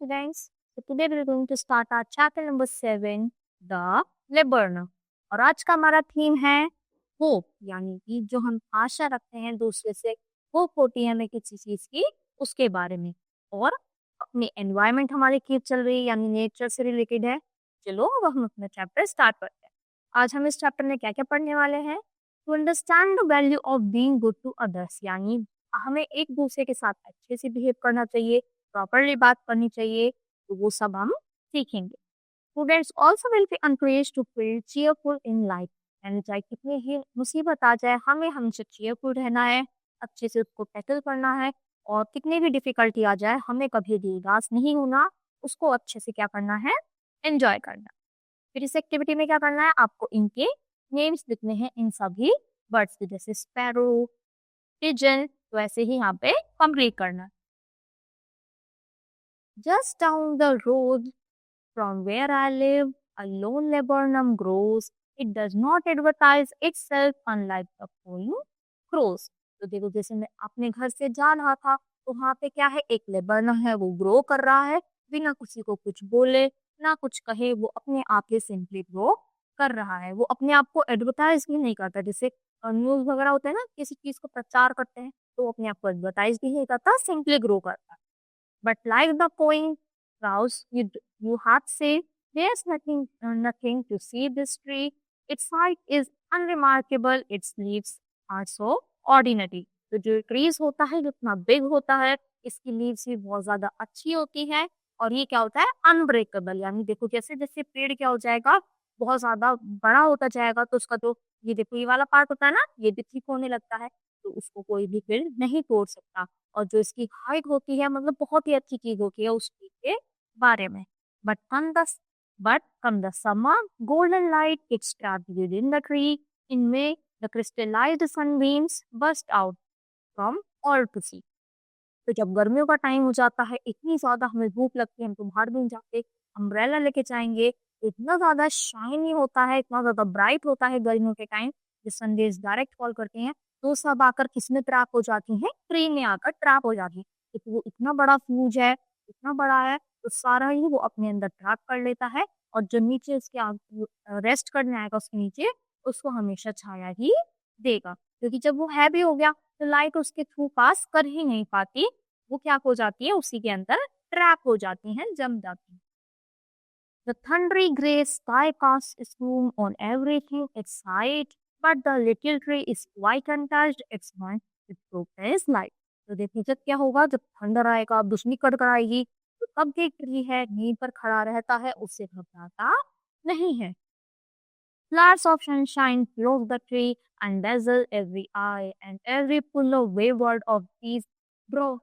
students. So today we are going to start our chapter number 7, The Learner. और आज का हमारा theme है होप, यानी कि जो हम आशा रखते हैं दूसरे से होप होती है हमें किसी चीज की, उसके बारे में। और अपनी एनवायरनमेंट हमारी कीप चल रही है, यानी नेचर से रिलेटेड है। चलो अब हम अपना चैप्टर स्टार्ट करते हैं। आज हम इस चैप्टर में क्या क्या पढ़ने वाले हैं? To understand the value of being good to others, यानी हमें एक दूसरे के साथ अच्छे से बिहेव करना चाहिए, प्रॉपरली बात करनी चाहिए, तो वो सब हम सीखेंगे। Students also will be encouraged to feel cheerful in life, यानी चाहे कितनी ही मुसीबत आ जाए हमें हमसे चीयरफुल रहना है, अच्छे से उसको टैकल करना है। और कितनी भी डिफिकल्टी आ जाए हमें कभी भी उदास नहीं होना, उसको अच्छे से क्या करना है, एंजॉय करना। फिर इस एक्टिविटी में क्या करना है, आपको इनके नेम्स लिखने हैं, इन सभी बर्ड्स के, जैसे स्पैरो, पिजन, तो ऐसे ही यहाँ पे कंप्लीट करना है। Just down the road from where I live, a lone laburnum grows. It does not advertise itself unlike the cooing crows. तो देखो, जैसे मैं अपने घर से जा रहा था तो वहाँ पे क्या है, एक लेबर्नम है, वो ग्रो कर रहा है बिना किसी को कुछ बोले ना कुछ कहे, वो अपने आप ही सिंपली ग्रो कर रहा है। वो अपने आप को एडवर्टाइज भी नहीं करता, जैसे न्यूज वगैरह होता है ना, किसी चीज को प्रचार करते हैं तो वो अपने आप को एडवर्टाइज भी नहीं करता, सिंपली ग्रो करता है। But like the coin crows, you have said, there's nothing to see this tree. Its height is unremarkable. Its leaves are so ordinary. तो जो ट्रीज होता है जितना बिग होता है, इसकी लीव्स भी बहुत ज्यादा अच्छी होती है। और ये क्या होता है, अनब्रेकेबल, यानी देखो जैसे जैसे पेड़ क्या हो जाएगा, बहुत ज्यादा बड़ा होता जाएगा तो उसका जो ये देखो ये वाला पार्ट होता है ना, ये भी ठीक होने लगता है, तो उसको कोई भी पेड़ नहीं तोड़ सकता। और जो इसकी हाइट होती है, मतलब बहुत ही अच्छी चीज होती है उस चीज के बारे में। But come the but come the summer, golden light it's trapped within the tree. In May, the crystallized sunbeams burst out from all to see. तो जब गर्मियों का टाइम हो जाता है, इतनी ज्यादा हमें भूख लगती है, हम तो बाहर भी नहीं जाते, अम्ब्रेला लेके जाएंगे, इतना ज्यादा शाइनी होता है, इतना ज्यादा ब्राइट होता है गर्मियों के टाइम, जो सनडेज डायरेक्ट फॉल करते हैं, तो सब आकर किसमें ट्रैप हो जाती हैं, ट्री में आकर ट्रैप हो जाती है। क्योंकि वो इतना बड़ा फ्यूज है, इतना बड़ा है, तो सारा ही वो अपने अंदर ट्रैप कर लेता है। और जो नीचे उसके रेस्ट करने आएगा उसके नीचे, उसको हमेशा छाया ही देगा। क्योंकि जब वो हैवी हो गया तो लाइट उसके थ्रू पास कर ही नहीं पाती, वो क्या हो जाती है, उसी के अंदर ट्रैप हो जाती हैं, जम जाती हैं। The thundery grey sky casts its gloom on everything its sight, but the little tree is quite untouched. Its mind with progress light. तो देखिए जब क्या होगा, जब थंडर आएगा, बिजली कड़कड़ाएगी, तो तब जो ट्री है नींव पर खड़ा रहता है, उससे घबराता नहीं है। Flowers of sunshine clothe the tree and dazzle every eye, and every pull of wayward of these dro-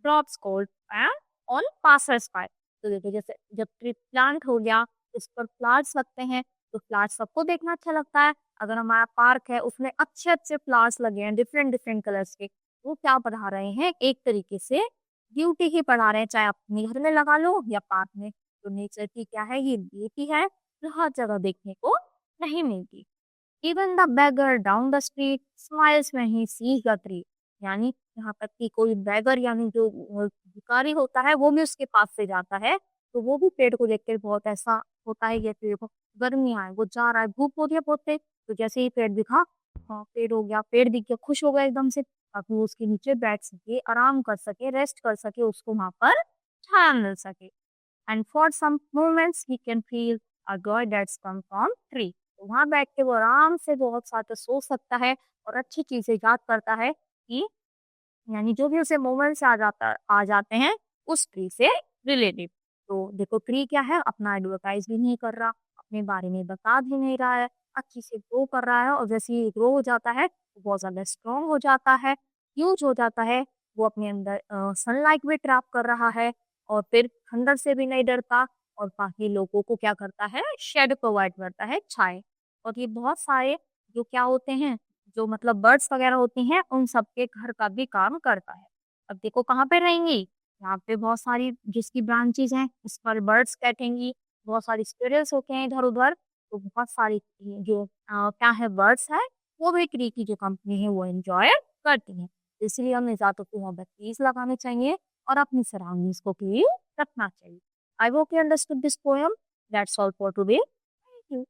drops cold and on passers by. तो देखो जैसे जब ट्री प्लांट हो गया, इस पर फ्लावर्स लगते हैं, तो फ्लावर्स सबको देखना अच्छा लगता है। अगर हमारा पार्क है, उसमें अच्छे अच्छे फ्लावर्स लगे हैं डिफरेंट डिफरेंट कलर्स के, वो क्या बढ़ा रहे हैं, एक तरीके से ब्यूटी ही बढ़ा रहे हैं, चाहे आप अपने घर में लगा लो या पार्क में। तो नेचर की क्या है, ये ब्यूटी है जो हर जगह देखने को नहीं मिलती। Even the beggar down the street smiles when he sees the tree, यानी यहाँ तक कि कोई बेगर यानी जो भिखारी होता है, वो भी उसके पास से जाता है, तो वो भी पेड़ को देख कर बहुत ऐसा होता है, ये पेड़ को गर्मी आए, वो जा रहा है, धूप हो रही है बहुत तेज, तो जैसे ही पेड़ दिखा, हाँ पेड़ हो गया, पेड़ दिख गया, खुश हो गया एकदम से, ताकि वो उसके नीचे बैठ सके, आराम कर सके, रेस्ट कर सके, उसको वहां पर छाया मिल सके। And for some moments he can feel a joy that's come from tree. तो वहां बैठ के वो आराम से बहुत सारे सोच सकता है और अच्छी चीजें याद करता है, कि यानी जो भी उसे मोमेंट्स आ जाते हैं उस ट्री से रिलेटेड। तो देखो ट्री क्या है, अपना एडवर्टाइज भी नहीं कर रहा, अपने बारे में बता भी नहीं रहा है, अच्छी से ग्रो कर रहा है। और जैसे ही ग्रो हो जाता है वो बहुत ज्यादा स्ट्रॉन्ग हो जाता है, ह्यूज हो जाता है, वो अपने अंदर सनलाइट भी ट्रैप कर रहा है, और फिर ठंडर से भी नहीं डरता, और बाकी लोगों को क्या करता है, शेड प्रोवाइड करता है, छाए। और ये बहुत सारे जो क्या होते हैं, जो मतलब बर्ड्स वगैरह होती हैं, उन सबके घर का भी काम करता है। अब देखो कहाँ पे रहेंगी, यहाँ पे बहुत सारी जिसकी ब्रांचेज हैं, इस पर बर्ड्स बैठेंगी, बहुत सारी स्क्विरल्स होते हैं इधर उधर, तो बहुत सारी जो क्या है बर्ड्स है, वो भी ट्री की जो कंपनी है वो एंजॉय करती है। इसलिए हमें ज्यादा तो वहाँ पर ट्रीज लगाने चाहिए और अपनी सराउंडिंग्स को क्लीन रखना चाहिए। I hope you understood this poem. That's all for today. Thank you.